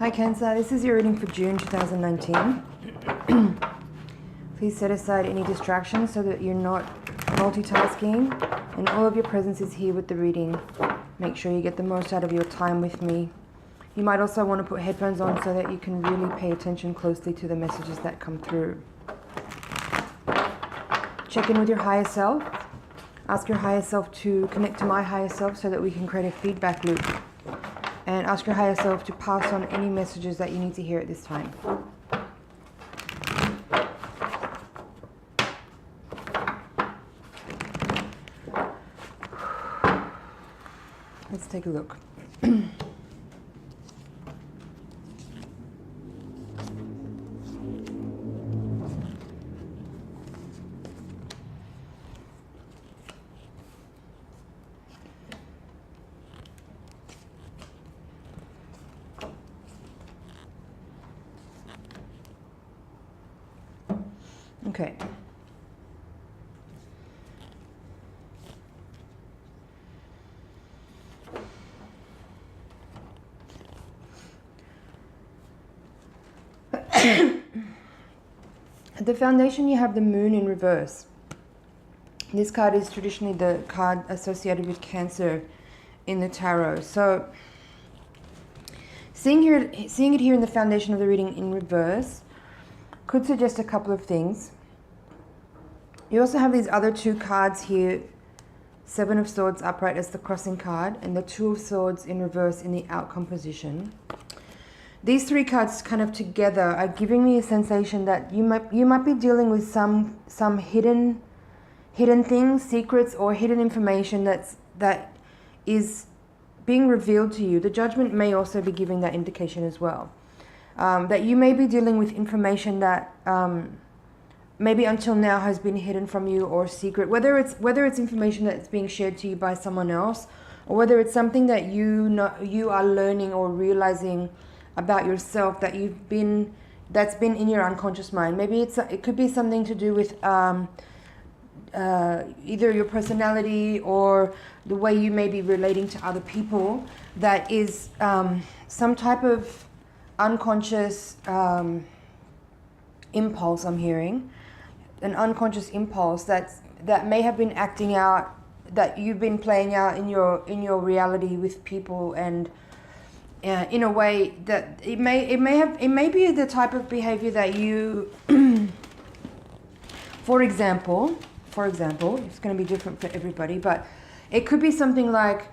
Hi Cancer, this is your reading for June 2019. Please set aside any distractions so that you're not multitasking and all of your presence is here with the reading. Make sure you get the most out of your time with me. You might also want to put headphones on so that you can really pay attention closely to the messages that come through. Check in with your higher self. Ask your higher self to connect to my higher self so that we can create a feedback loop. And ask your higher self to pass on any messages that you need to hear at this time. Let's take a look. Okay. At the foundation you have the moon in reverse. This card is traditionally the card associated with Cancer in the tarot. So seeing it here in the foundation of the reading in reverse could suggest a couple of things. You also have these other two cards here, Seven of Swords upright as the crossing card, and the Two of Swords in reverse in the outcome position. These three cards kind of together are giving me a sensation that you might be dealing with some hidden things, secrets, or hidden information that is being revealed to you. The Judgment may also be giving that indication as well. That you may be dealing with information that maybe until now has been hidden from you or secret, whether it's information that's being shared to you by someone else, or whether it's something that you are learning or realizing about yourself that's been in your unconscious mind. Maybe it could be something to do with either your personality or the way you may be relating to other people, that is some type of unconscious impulse. I'm hearing an unconscious impulse that may have been acting out, that you've been playing out in your reality with people, and in a way that it may be the type of behavior that you for example it's going to be different for everybody, but it could be something like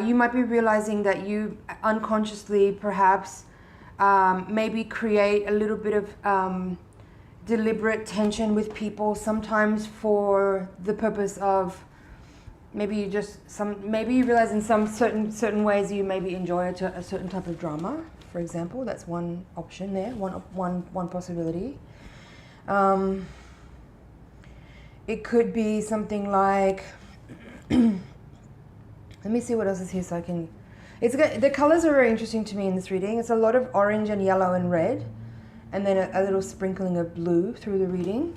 you might be realizing that you unconsciously perhaps maybe create a little bit of deliberate tension with people, sometimes for the purpose of maybe you realize in some certain ways you maybe enjoy a certain type of drama, for example. That's one option there, one possibility. It could be something like let me see what else is here so I can. The colors are very interesting to me in this reading. It's a lot of orange and yellow and red, and then a little sprinkling of blue through the reading.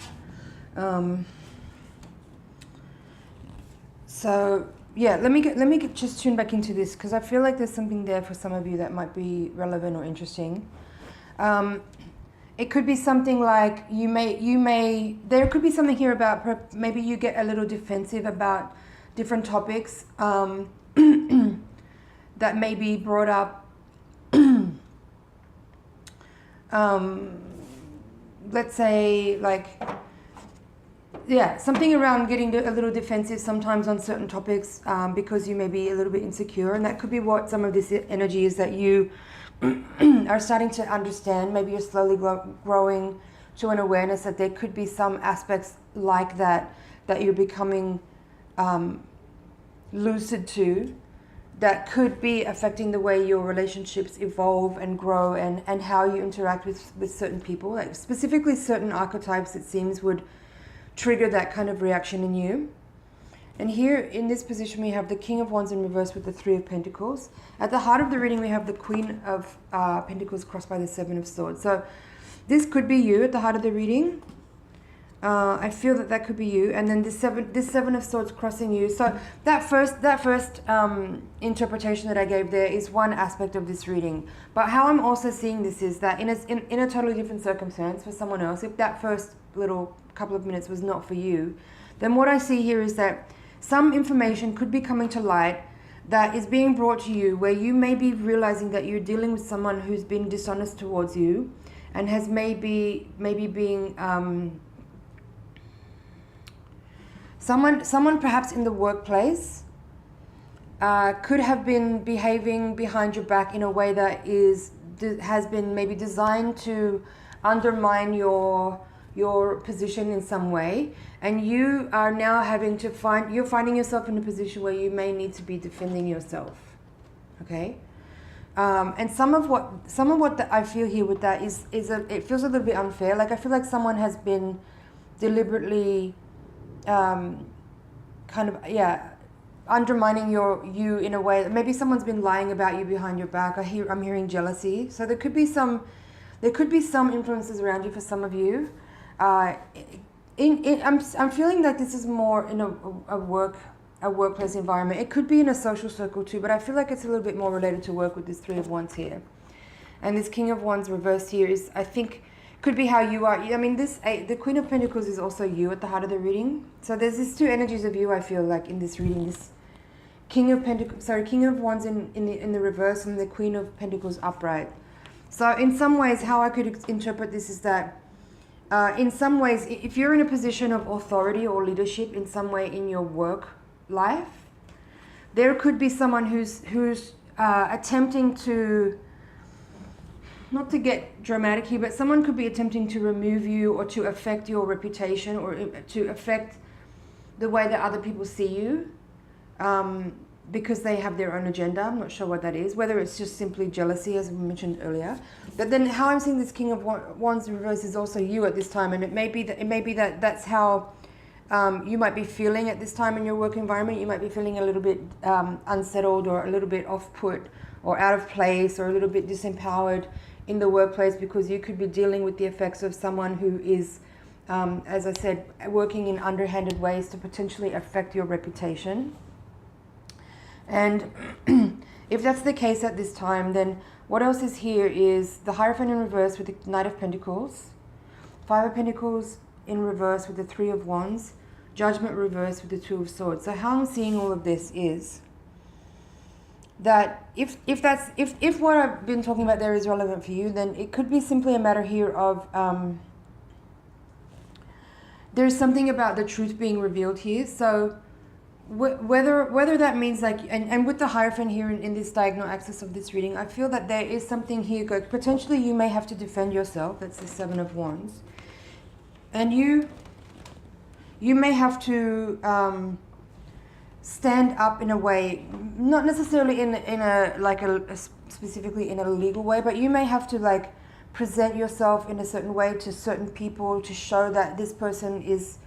So yeah, let me just tune back into this, because I feel like there's something there for some of you that might be relevant or interesting. It could be something like there could be something here about maybe you get a little defensive about different topics that may be brought up. Let's say something around getting a little defensive sometimes on certain topics because you may be a little bit insecure, and that could be what some of this energy is, that you are starting to understand. Maybe you're slowly growing to an awareness that there could be some aspects like that you're becoming lucid to, that could be affecting the way your relationships evolve and grow, and how you interact with certain people. Like specifically certain archetypes, it seems, would trigger that kind of reaction in you. And here in this position we have the King of Wands in reverse with the Three of Pentacles. At the heart of the reading we have the Queen of Pentacles crossed by the Seven of Swords. So this could be you at the heart of the reading. I feel that that could be you, and then this seven of swords crossing you. So that first interpretation that I gave there is one aspect of this reading. But how I'm also seeing this is that in a totally different circumstance for someone else, if that first little couple of minutes was not for you, then what I see here is that some information could be coming to light that is being brought to you, where you may be realizing that you're dealing with someone who's been dishonest towards you, and has maybe being someone perhaps in the workplace could have been behaving behind your back in a way that has been maybe designed to undermine your position in some way, and you are now having to you're finding yourself in a position where you may need to be defending yourself. Okay. And some of what that I feel here with that is it feels a little bit unfair. Like, I feel like someone has been deliberately undermining you in a way. Maybe someone's been lying about you behind your back. I'm hearing jealousy. So there could be some influences around you for some of you. I'm feeling that this is more in a workplace environment. It could be in a social circle too, but I feel like it's a little bit more related to work with this Three of Wands here. And this King of Wands reversed here is, I think, could be how you are. I mean, the Queen of Pentacles is also you at the heart of the reading. So there's these two energies of you, I feel like, in this reading. This King of Wands in the reverse, and the Queen of Pentacles upright. So in some ways, how I could interpret this is that in some ways, if you're in a position of authority or leadership in some way in your work life, there could be someone who's attempting to, not to get dramatic here, but someone could be attempting to remove you or to affect your reputation or to affect the way that other people see you, because they have their own agenda. I'm not sure what that is, whether it's just simply jealousy, as we mentioned earlier. But then how I'm seeing this King of Wands reverse is also you at this time, and it may be that that's how you might be feeling at this time in your work environment. You might be feeling a little bit unsettled, or a little bit off-put, or out of place, or a little bit disempowered in the workplace, because you could be dealing with the effects of someone who is, as I said, working in underhanded ways to potentially affect your reputation. And if that's the case at this time, then what else is here is the Hierophant in reverse with the Knight of Pentacles, Five of Pentacles in reverse with the Three of Wands, Judgment reversed with the Two of Swords. So how I'm seeing all of this is that if what I've been talking about there is relevant for you, then it could be simply a matter here of there's something about the truth being revealed here. So whether that means like, and with the Hierophant here in this diagonal axis of this reading, I feel that there is something here. Potentially you may have to defend yourself. That's the Seven of Wands. And you may have to stand up in a way, not necessarily specifically in a legal way, but you may have to like present yourself in a certain way to certain people to show that this person is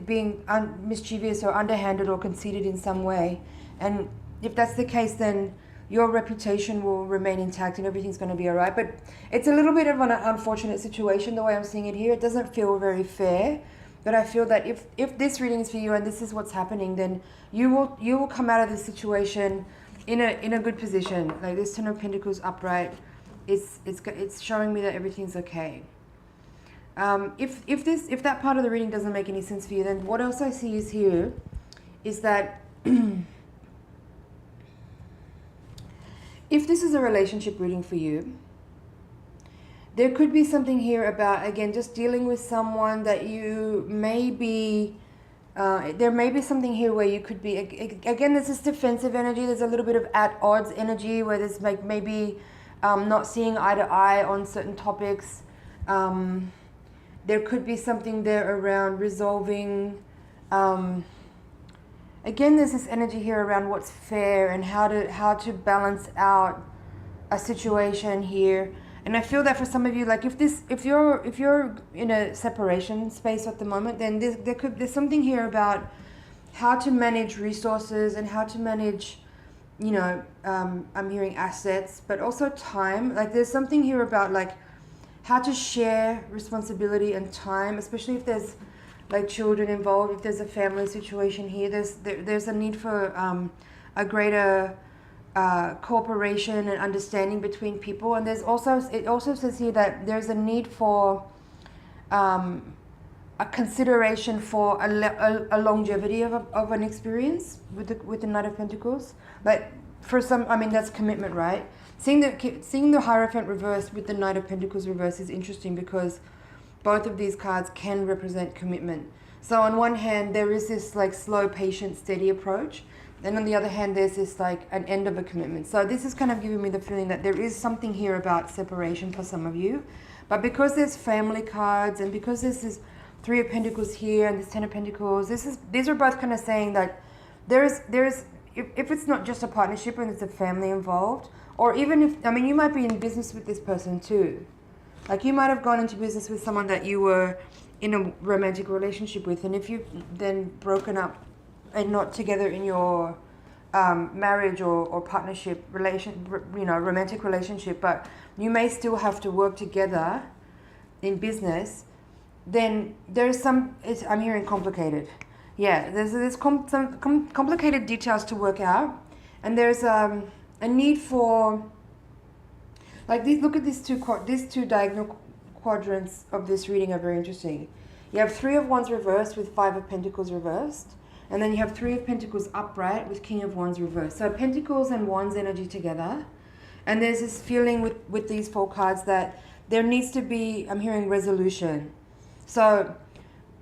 being mischievous or underhanded or conceited in some way. And if that's the case, then your reputation will remain intact and everything's going to be all right. But it's a little bit of an unfortunate situation the way I'm seeing it here. It doesn't feel very fair, but I feel that if this reading is for you and this is what's happening, then you will come out of this situation in a good position. Like this Ten of Pentacles upright, it's showing me that everything's okay. If that part of the reading doesn't make any sense for you, then what else I see is here is that if this is a relationship reading for you, there could be something here about, again, just dealing with someone that you may be, there may be something here where you could be, again, there's this defensive energy, there's a little bit of at odds energy where there's like maybe not seeing eye to eye on certain topics. There could be something there around resolving. Again, there's this energy here around what's fair and how to balance out a situation here. And I feel that for some of you, like if you're in a separation space at the moment, then there's something here about how to manage resources and how to manage, I'm hearing assets, but also time. Like there's something here about like how to share responsibility and time, especially if there's like children involved, if there's a family situation here. There's a need for a greater cooperation and understanding between people. And it also says here that there's a need for a consideration for a longevity of an experience with the Knight of Pentacles. Like for some, I mean, that's commitment, right? Seeing the Hierophant reversed with the Knight of Pentacles reversed is interesting because both of these cards can represent commitment. So on one hand, there is this like slow, patient, steady approach. And on the other hand, there's this like an end of a commitment. So this is kind of giving me the feeling that there is something here about separation for some of you. But because there's family cards and because there's this Three of Pentacles here and this Ten of Pentacles, these are both kind of saying that there's if it's not just a partnership and there's a family involved, or even if, I mean, you might be in business with this person too. Like you might have gone into business with someone that you were in a romantic relationship with, and if you've then broken up and not together in your marriage or partnership romantic relationship, but you may still have to work together in business, then there's some, I'm hearing complicated. Yeah, there's some complicated details to work out, and there's a need for, like these. Look at these two diagonal quadrants of this reading are very interesting. You have Three of Wands reversed with Five of Pentacles reversed, and then you have Three of Pentacles upright with King of Wands reversed. So Pentacles and Wands energy together, and there's this feeling with these four cards that there needs to be, I'm hearing resolution. So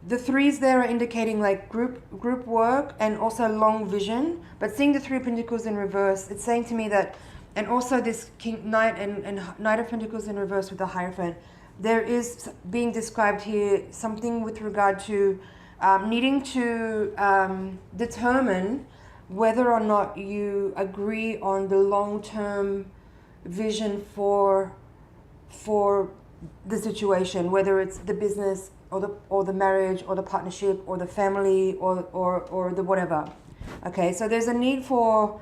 the threes there are indicating like group work and also long vision. But seeing the Three of Pentacles in reverse, it's saying to me that, and also this Knight and Knight of Pentacles in reverse with the Hierophant, there is being described here something with regard to needing to determine whether or not you agree on the long-term vision for the situation, whether it's the business or the marriage or the partnership or the family or the whatever. Okay, so there's a need for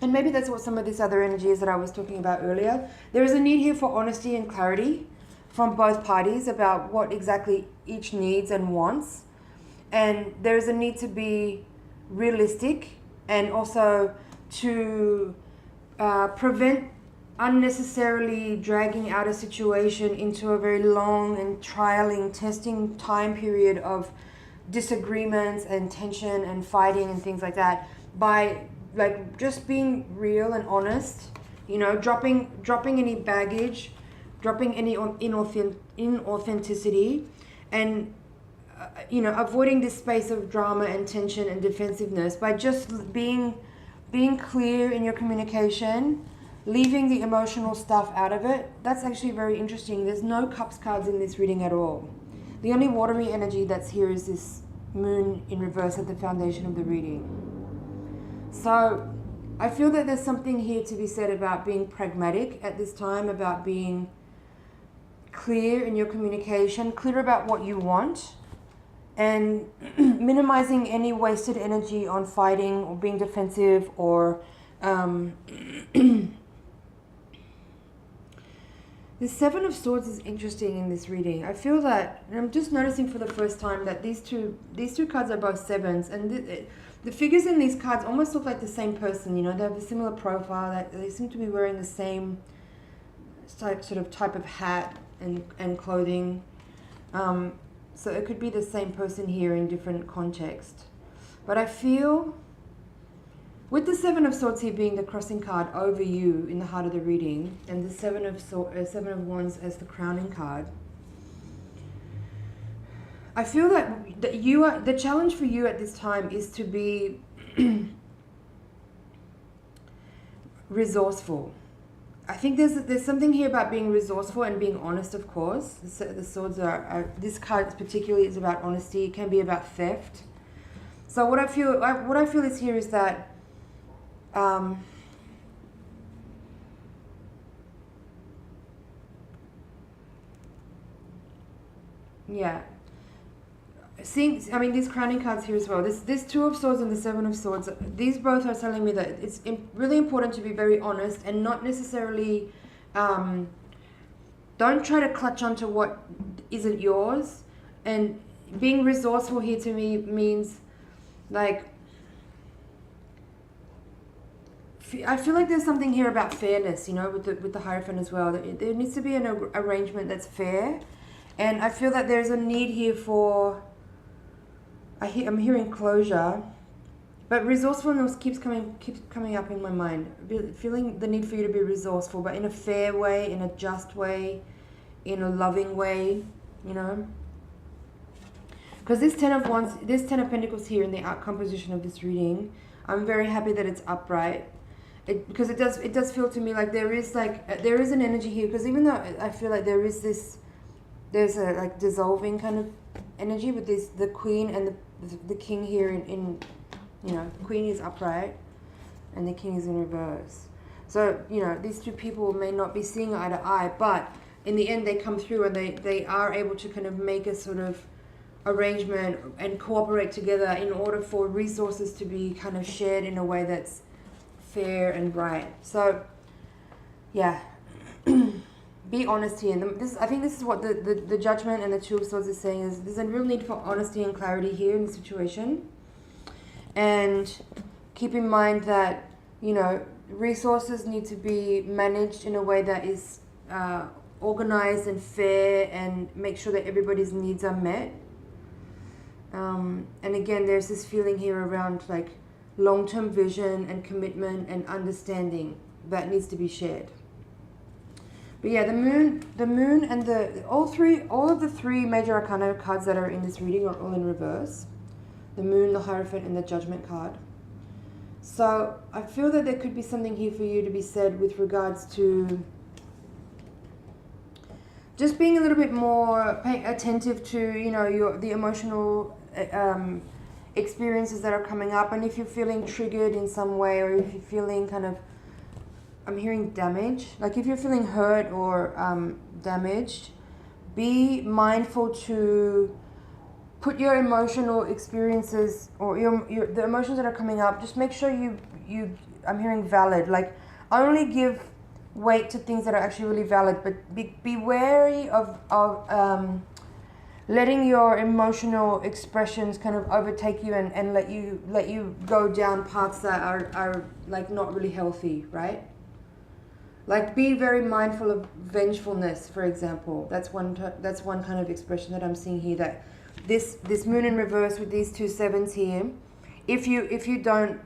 and maybe that's what some of this other energy is that I was talking about earlier. There is a need here for honesty and clarity from both parties about what exactly each needs and wants. And there is a need to be realistic and also to prevent unnecessarily dragging out a situation into a very long and trialing, testing time period of disagreements and tension and fighting and things like that, by like just being real and honest, you know, dropping any baggage, dropping any inauthenticity, and avoiding this space of drama and tension and defensiveness by just being clear in your communication, leaving the emotional stuff out of it. That's actually very interesting. There's no Cups cards in this reading at all. The only watery energy that's here is this Moon in reverse at the foundation of the reading. So I feel that there's something here to be said about being pragmatic at this time, about being clear in your communication, clear about what you want, and minimizing any wasted energy on fighting or being defensive or The Seven of Swords is interesting in this reading. I feel that, and I'm just noticing for the first time that these two cards are both sevens, and the figures in these cards almost look like the same person. You know, they have a similar profile. That they seem to be wearing the same type of hat and clothing. So it could be the same person here in different context. But I feel, with the Seven of Swords here being the crossing card over you in the heart of the reading, and the Seven of Wands as the crowning card, I feel that the challenge for you at this time is to be resourceful. I think there's something here about being resourceful and being honest, of course. The swords are this card particularly is about honesty. It can be about theft. So what I feel is here is that yeah. These crowning cards here as well. This Two of Swords and the Seven of Swords, these both are telling me that it's really important to be very honest and not necessarily Don't try to clutch onto what isn't yours. And being resourceful here to me means, like, I feel like there's something here about fairness, you know, with the Hierophant as well. There needs to be an arrangement that's fair. And I feel that there's a need here for, I'm hearing closure, but resourcefulness keeps coming up in my mind. Feeling the need for you to be resourceful, but in a fair way, in a just way, in a loving way, you know. Because this Ten of Wands, this Ten of Pentacles here in the outcome position of this reading, I'm very happy that it's upright. Because it does feel to me like there is an energy here. Because even though I feel like there's a like dissolving kind of energy with the Queen and the King here in you know, the Queen is upright and the King is in reverse. So, you know, these two people may not be seeing eye to eye, but in the end they come through and they are able to kind of make a sort of arrangement and cooperate together in order for resources to be kind of shared in a way that's fair and right. So, yeah, be honest here. And I think this is what the Judgment and the Two of Swords is saying, is there's a real need for honesty and clarity here in the situation. And keep in mind that, you know, resources need to be managed in a way that is organized and fair, and make sure that everybody's needs are met. And again, there's this feeling here around like long-term vision and commitment and understanding that needs to be shared. But yeah, the moon and all of the three major arcana cards that are in this reading are all in reverse. The Moon, the Hierophant, and the Judgment card. So I feel that there could be something here for you to be said with regards to just being a little bit more attentive to, you know, the emotional experiences that are coming up. And if you're feeling triggered in some way, or if you're feeling kind of, I'm hearing damage, like if you're feeling hurt or damaged, be mindful to put your emotional experiences or the emotions that are coming up, just make sure you I'm hearing valid, like only give weight to things that are actually really valid, but be wary of letting your emotional expressions kind of overtake you and let you go down paths that are like not really healthy, right? Like be very mindful of vengefulness, for example. That's one kind of expression that I'm seeing here, that this Moon in reverse with these two sevens here, if you don't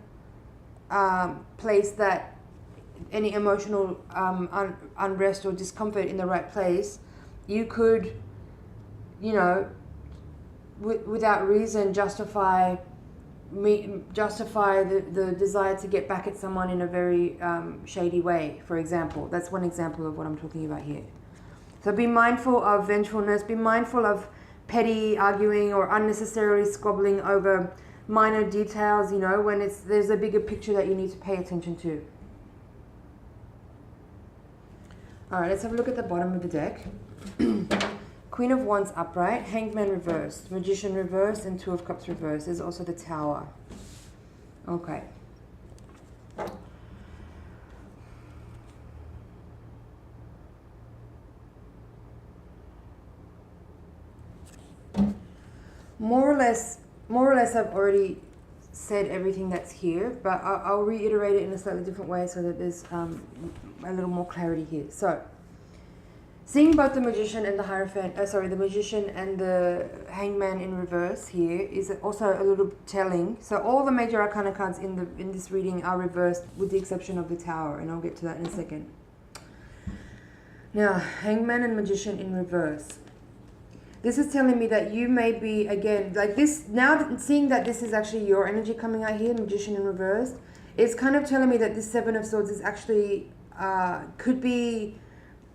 place that any emotional unrest or discomfort in the right place, you could, you know, without reason justify the desire to get back at someone in a very shady way, for example. That's one example of what I'm talking about here. So be mindful of vengefulness, be mindful of petty arguing or unnecessarily squabbling over minor details, you know, when there's a bigger picture that you need to pay attention to. Alright, let's have a look at the bottom of the deck. Queen of Wands upright, Hanged Man reversed, Magician reversed, and Two of Cups reversed. There's also the Tower. Okay. More or less, I've already said everything that's here, but I'll reiterate it in a slightly different way so that there's a little more clarity here. So, seeing both the Magician and the Hierophant, the Magician and the Hangman in reverse here is also a little telling. So all the major arcana cards in this reading are reversed with the exception of the Tower, and I'll get to that in a second. Now, Hangman and Magician in reverse. This is telling me that you may be, again, like this, now seeing that this is actually your energy coming out here, Magician in reverse, it's kind of telling me that this Seven of Swords is actually, could be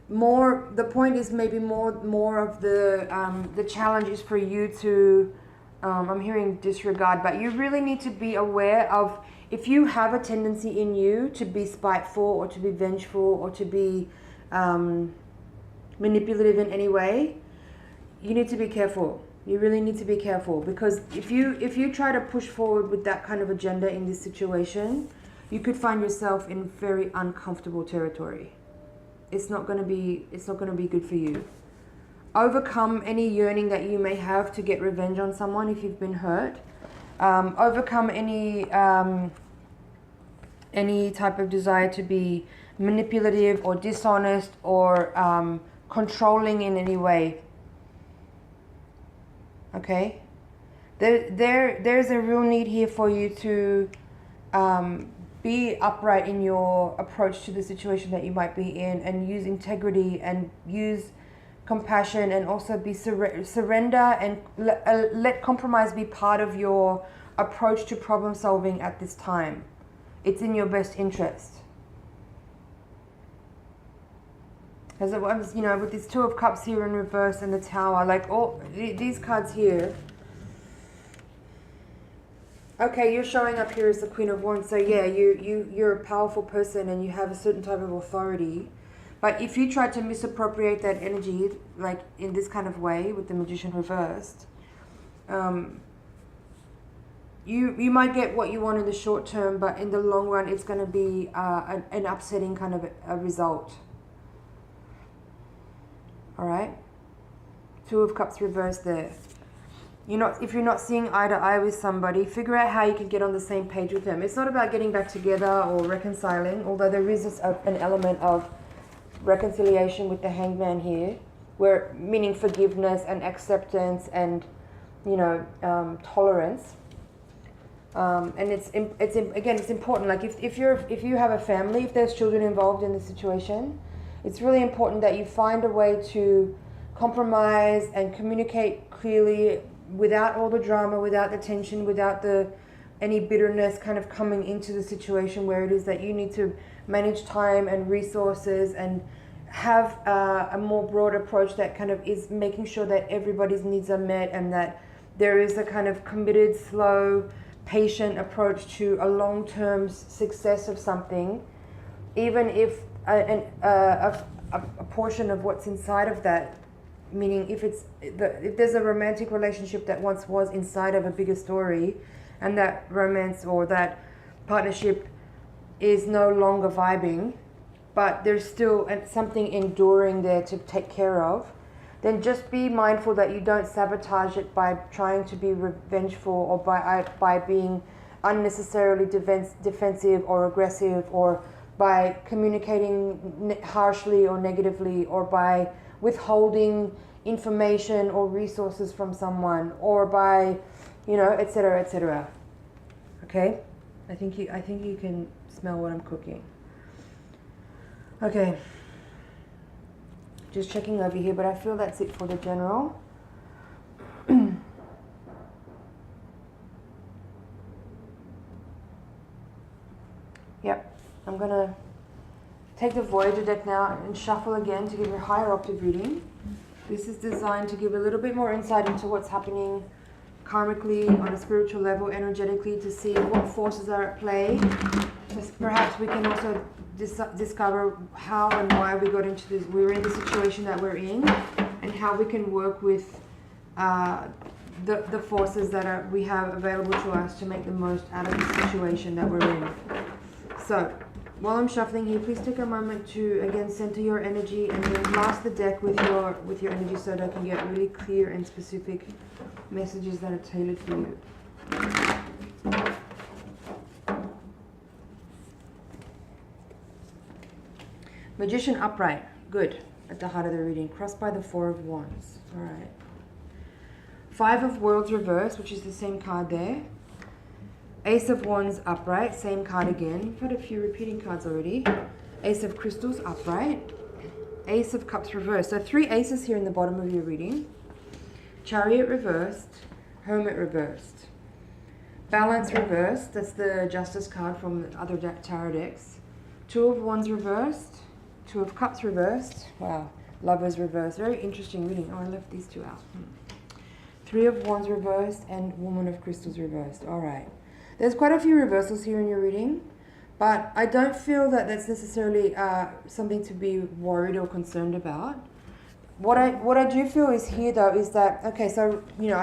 more, the point is maybe more of the challenge is for you to, I'm hearing disregard, but you really need to be aware of, if you have a tendency in you to be spiteful or to be vengeful or to be manipulative in any way, you need to be careful. You really need to be careful, because if you try to push forward with that kind of agenda in this situation, you could find yourself in very uncomfortable territory. it's not going to be good for you. Overcome any yearning that you may have to get revenge on someone if you've been hurt. Overcome any type of desire to be manipulative or dishonest or controlling in any way. Okay? There's a real need here for you to be upright in your approach to the situation that you might be in, and use integrity and use compassion, and also be surrender and let compromise be part of your approach to problem solving at this time. It's in your best interest. As it was, you know, with this Two of Cups here in reverse and the Tower, like all these cards here. Okay, you're showing up here as the Queen of Wands, so yeah, you're a powerful person and you have a certain type of authority. But if you try to misappropriate that energy, like in this kind of way with the Magician reversed, you might get what you want in the short term, but in the long run, it's going to be an upsetting kind of a result. All right, Two of Cups reversed there. If you're not seeing eye to eye with somebody, figure out how you can get on the same page with them. It's not about getting back together or reconciling, although there is an element of reconciliation with the Hangman here, where meaning forgiveness and acceptance and tolerance. And it's important. Like if you have a family, if there's children involved in the situation, it's really important that you find a way to compromise and communicate clearly, without all the drama, without the tension, without any bitterness kind of coming into the situation where it is that you need to manage time and resources and have a more broad approach that kind of is making sure that everybody's needs are met, and that there is a kind of committed, slow, patient approach to a long-term success of something, even if a portion of what's inside of that, meaning if there's a romantic relationship that once was inside of a bigger story, and that romance or that partnership is no longer vibing, but there's still something enduring there to take care of, then just be mindful that you don't sabotage it by trying to be revengeful, or by being unnecessarily defensive or aggressive, or by communicating harshly or negatively, or by withholding information or resources from someone, or by, etc., etc. Okay, I think you can smell what I'm cooking. Okay, just checking over here, but I feel that's it for the general. Yep, I'm gonna take the Voyager deck now and shuffle again to give you a higher octave reading. This is designed to give a little bit more insight into what's happening karmically, on a spiritual level, energetically, to see what forces are at play. Perhaps we can also discover how and why we're in the situation that we're in, and how we can work with the forces that we have available to us to make the most out of the situation that we're in. So, while I'm shuffling here, please take a moment to again center your energy, and then blast the deck with your energy so that I can get really clear and specific messages that are tailored for you. Magician upright, good, at the heart of the reading, crossed by the Four of Wands. All right. Five of Worlds reversed, which is the same card there. Ace of Wands upright, same card again. We've had a few repeating cards already. Ace of Crystals upright. Ace of Cups reversed. So 3 aces here in the bottom of your reading. Chariot reversed. Hermit reversed. Balance reversed. That's the Justice card from the other tarot decks. Two of Wands reversed. Two of Cups reversed. Wow. Lovers reversed. Very interesting reading. Oh, I left these two out. Three of Wands reversed and Woman of Crystals reversed. All right. There's quite a few reversals here in your reading, but I don't feel that that's necessarily something to be worried or concerned about. What I do feel is here though is that, okay, so you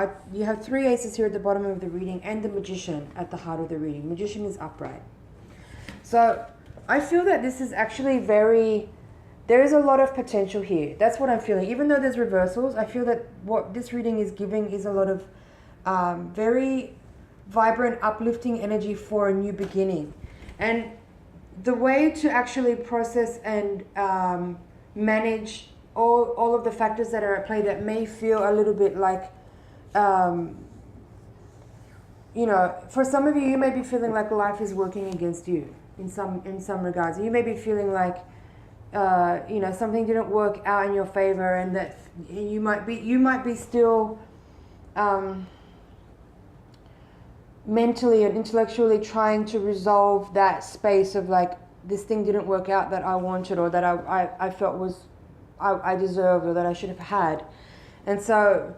have 3 aces here at the bottom of the reading and the Magician at the heart of the reading. Magician is upright. So I feel that this is actually very there is a lot of potential here. That's what I'm feeling. Even though there's reversals, I feel that what this reading is giving is a lot of very vibrant, uplifting energy for a new beginning. And the way to actually process and manage all of the factors that are at play that may feel a little bit like, you know, for some of you, you may be feeling like life is working against you in some regards. You may be feeling like, you know, something didn't work out in your favor, and that you might be still mentally and intellectually trying to resolve that space of like, this thing didn't work out that I wanted, or that I felt was I deserved, or that I should have had. And so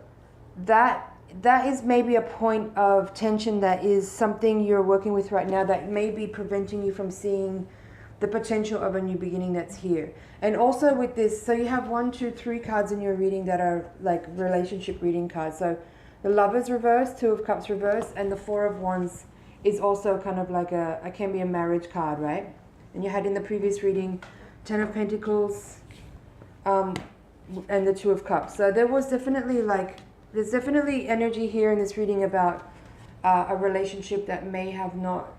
that is maybe a point of tension that is something you're working with right now that may be preventing you from seeing the potential of a new beginning that's here. And also with this, so you have 1, 2, 3 cards in your reading that are like relationship reading cards. So the Lovers reverse, 2 of Cups reverse, and the 4 of Wands is also kind of like a can be a marriage card, right? And you had in the previous reading 10 of Pentacles and the 2 of Cups. So there was definitely like, there's definitely energy here in this reading about a relationship that may have not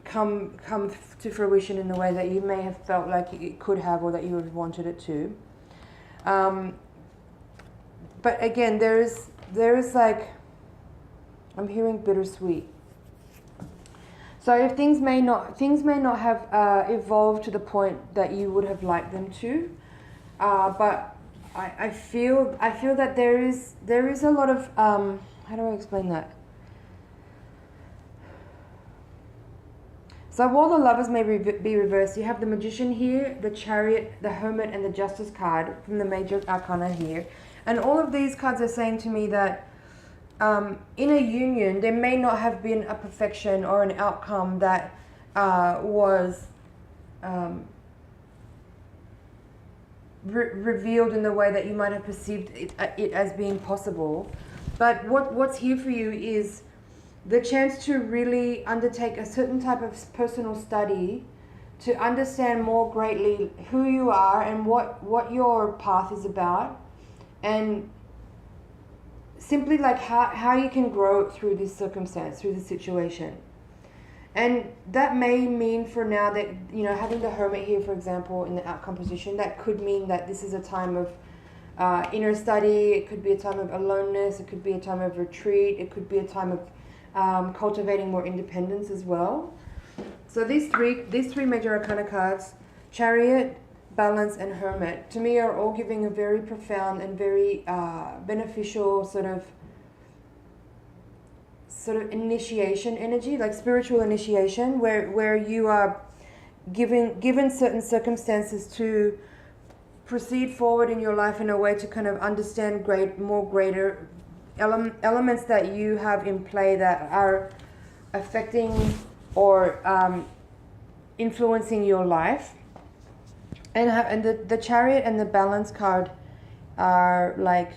come to fruition in the way that you may have felt like it could have, or that you would have wanted it to. But again, there is like, I'm hearing bittersweet. So if things may not have evolved to the point that you would have liked them to, but I feel that there is a lot of how do I explain that? So while the Lovers may be reversed, you have the Magician here, the Chariot, the Hermit, and the Justice card from the Major Arcana here. And all of these cards are saying to me that in a union, there may not have been a perfection or an outcome that was revealed in the way that you might have perceived it as being possible. But what's here for you is the chance to really undertake a certain type of personal study to understand more greatly who you are and what your path is about, and simply like how you can grow through this circumstance, through this situation. And that may mean for now that, you know, having the Hermit here, for example, in the outcome position, that could mean that this is a time of inner study. It could be a time of aloneness. It could be a time of retreat. It could be a time of cultivating more independence as well. So these three major arcana cards, Chariot, Balance, and Hermit, to me are all giving a very profound and very beneficial sort of initiation energy, like spiritual initiation, where you are given certain circumstances to proceed forward in your life in a way to kind of understand greater elements that you have in play that are affecting or influencing your life. And the Chariot and the Balance card are like,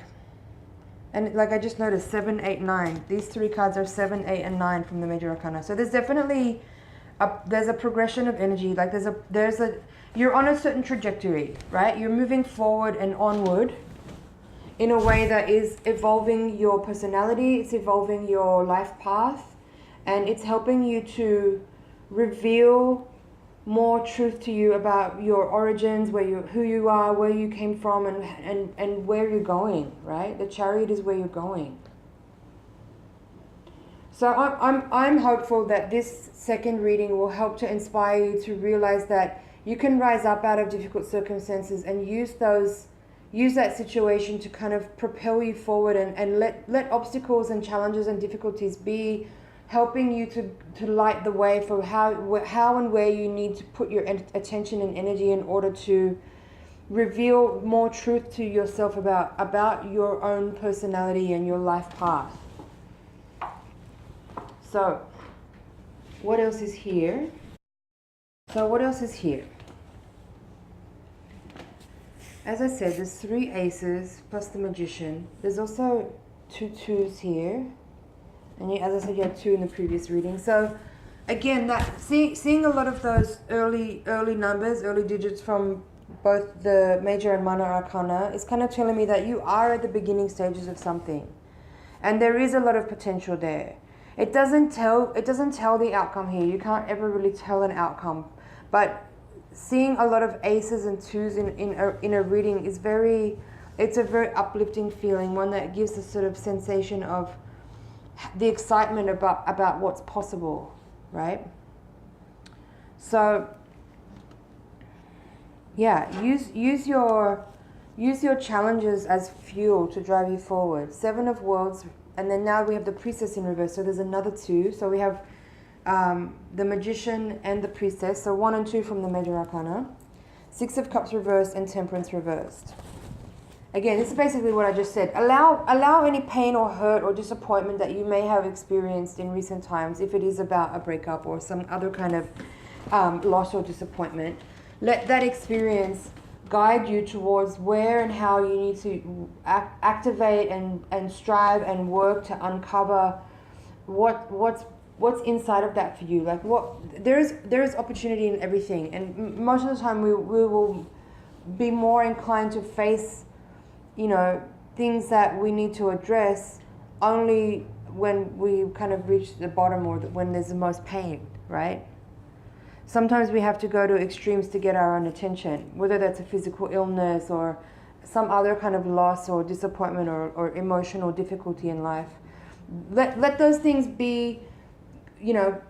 and like I just noticed, 7, 8, 9. These 3 cards are 7, 8, and 9 from the Major Arcana. So there's definitely there's a progression of energy. Like you're on a certain trajectory, right? You're moving forward and onward in a way that is evolving your personality. It's evolving your life path, and it's helping you to reveal more truth to you about your origins, who you are, where you came from, and where you're going, right? The Chariot is where you're going. So I'm hopeful that this second reading will help to inspire you to realize that you can rise up out of difficult circumstances and use that situation to kind of propel you forward, and let obstacles and challenges and difficulties be helping you to light the way for how and where you need to put your attention and energy in order to reveal more truth to yourself about your own personality and your life path. So, what else is here? As I said, there's 3 aces plus the Magician. There's also 2 twos here. And as I said, you had 2 in the previous reading. So again, that seeing a lot of those early numbers, early digits from both the major and minor arcana is kind of telling me that you are at the beginning stages of something, and there is a lot of potential there. It doesn't tell the outcome here. You can't ever really tell an outcome, but seeing a lot of aces and twos in a reading is it's a very uplifting feeling, one that gives a sort of sensation of the excitement about what's possible, right? So yeah, use your challenges as fuel to drive you forward. 7 of Worlds, and then now we have the Priestess in reverse, so there's another 2. So we have the Magician and the Priestess, so 1 and 2 from the Major Arcana. 6 of Cups reversed and Temperance reversed. Again, this is basically what I just said. Allow any pain or hurt or disappointment that you may have experienced in recent times, if it is about a breakup or some other kind of loss or disappointment. Let that experience guide you towards where and how you need to activate and strive and work to uncover what's inside of that for you. Like there is opportunity in everything, and most of the time we will be more inclined to face, things that we need to address only when we kind of reach the bottom or when there's the most pain, right? Sometimes we have to go to extremes to get our own attention, whether that's a physical illness or some other kind of loss or disappointment or emotional difficulty in life. Let those things be,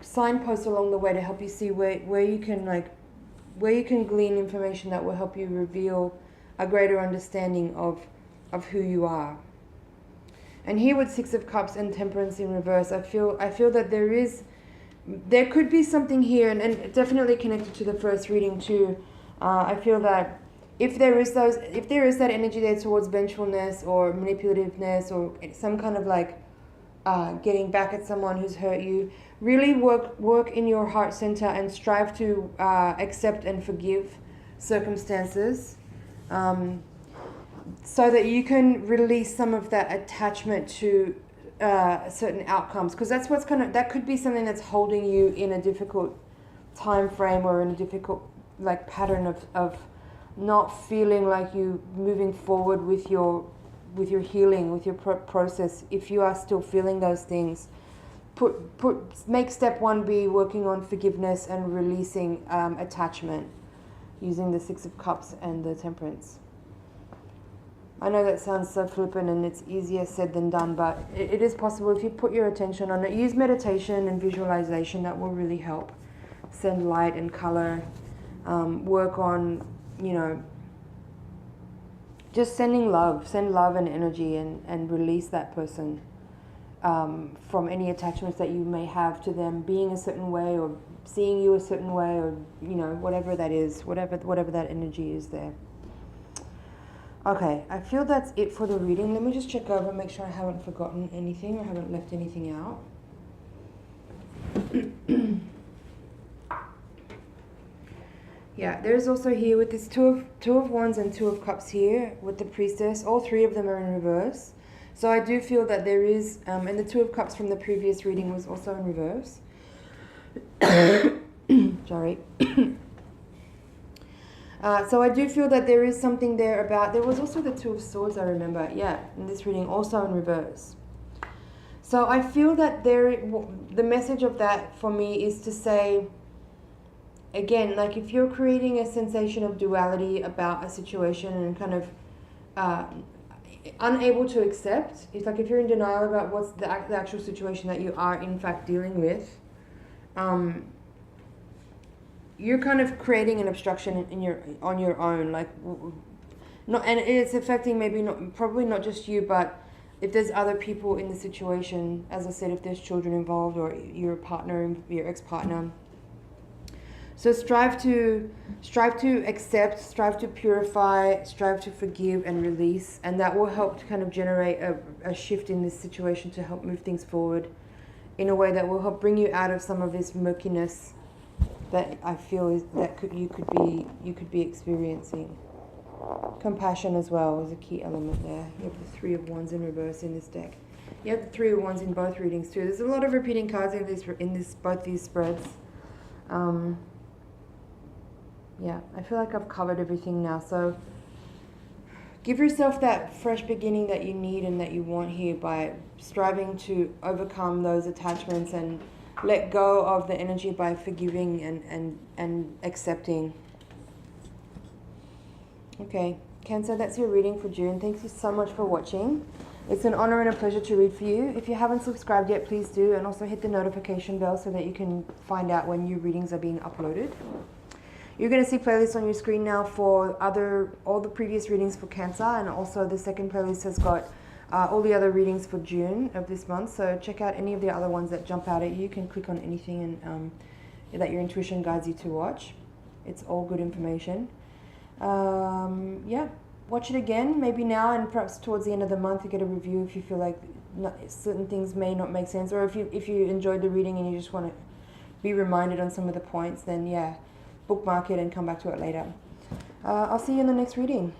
signposts along the way to help you see where you can glean information that will help you reveal a greater understanding of who you are. And here with 6 of Cups and Temperance in reverse, I feel that there could be something here, and definitely connected to the first reading too. I feel that if there is that energy there towards vengefulness or manipulativeness or some kind of getting back at someone who's hurt you, really work in your heart center and strive to accept and forgive circumstances, so that you can release some of that attachment to certain outcomes, because that's that could be something that's holding you in a difficult time frame or in a difficult pattern of not feeling like you moving forward with your healing, with your process. If you are still feeling those things, make step 1 be working on forgiveness and releasing attachment using the 6 of Cups and the Temperance. I know that sounds so flippant and it's easier said than done, but it is possible if you put your attention on it. Use meditation and visualization, that will really help. Send light and color. Work on, just send love and energy and release that person from any attachments that you may have to them being a certain way or seeing you a certain way, or, whatever that is, whatever that energy is there. Okay, I feel that's it for the reading. Let me just check over, make sure I haven't forgotten anything or haven't left anything out. Yeah, there's also here with this two of Wands and 2 of Cups here with the Priestess. All 3 of them are in reverse. So I do feel that there is, and the 2 of Cups from the previous reading was also in reverse. Sorry. So I do feel that there is something there about, there was also the 2 of Swords, I remember, in this reading, also in reverse. So I feel that the message of that for me is to say, again, if you're creating a sensation of duality about a situation and kind of unable to accept, it's if you're in denial about what's the actual situation that you are in fact dealing with, you're kind of creating an obstruction on your own, and it's affecting probably not just you, but if there's other people in the situation, as I said, if there's children involved or your partner, your ex-partner. So strive to accept, strive to purify, strive to forgive and release, and that will help to kind of generate a shift in this situation to help move things forward in a way that will help bring you out of some of this murkiness that I feel you could be experiencing. Compassion as well is a key element there. You have the 3 of Wands in reverse in this deck. You have the 3 of Wands in both readings too. There's a lot of repeating cards in both these spreads. Yeah, I feel like I've covered everything now. So give yourself that fresh beginning that you need and that you want here by striving to overcome those attachments and let go of the energy by forgiving and accepting. Okay, Cancer, that's your reading for June. Thank you so much for watching. It's an honor and a pleasure to read for you. If you haven't subscribed yet, please do, and also hit the notification bell so that you can find out when new readings are being uploaded. You're going to see playlists on your screen now for all the previous readings for Cancer, and also the second playlist has got all the other readings for June of this month. So check out any of the other ones that jump out at you. You can click on anything and that your intuition guides you to watch. It's all good information. Yeah, watch it again, maybe now, and perhaps towards the end of the month you get a review if you feel like certain things may not make sense, or if you enjoyed the reading and you just want to be reminded on some of the points, then yeah, bookmark it and come back to it later. I'll see you in the next reading.